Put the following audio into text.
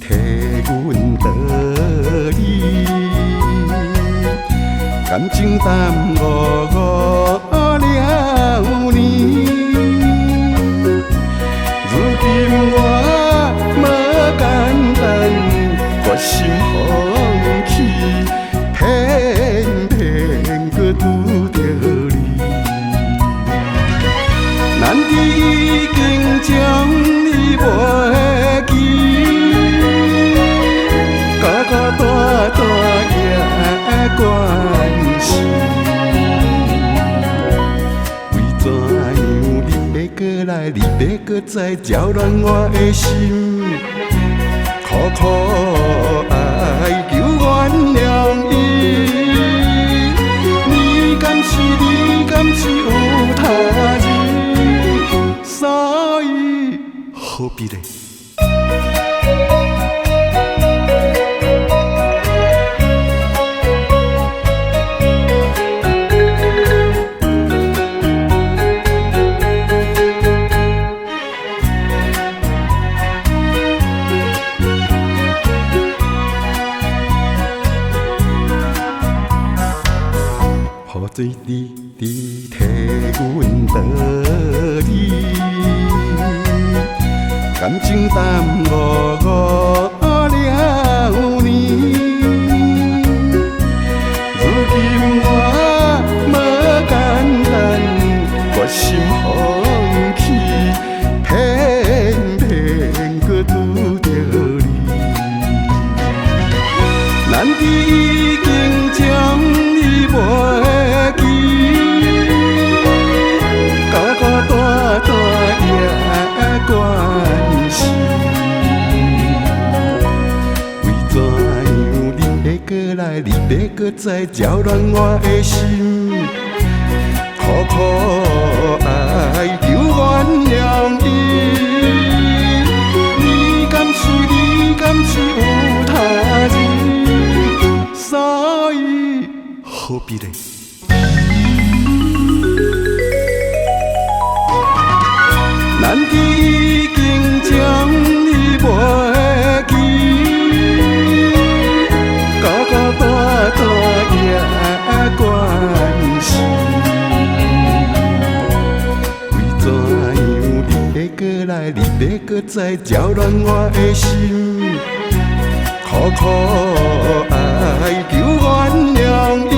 替阮道理，感情淡薄了年。如今我无简单，决心放弃，偏偏搁拄着你。咱已经将你忘记，大大的关系。为怎样你要过来，你要搁再扰乱我的心？苦苦哀求原谅伊，你敢是有他人？所以何必呢？雨水滴滴替阮道理，感情淡薄了年。如今我无简单，决心放弃，偏偏搁拄着你。咱已经将你忘记，大的关系。为怎样你要过来，你要搁再扰乱我的心？苦苦哀求原谅伊，你敢是有他人？所以何必呢？咱已经将你忘记，大的关系。为怎样你要过来，你要搁再扰乱我的心？苦苦哀求原谅伊。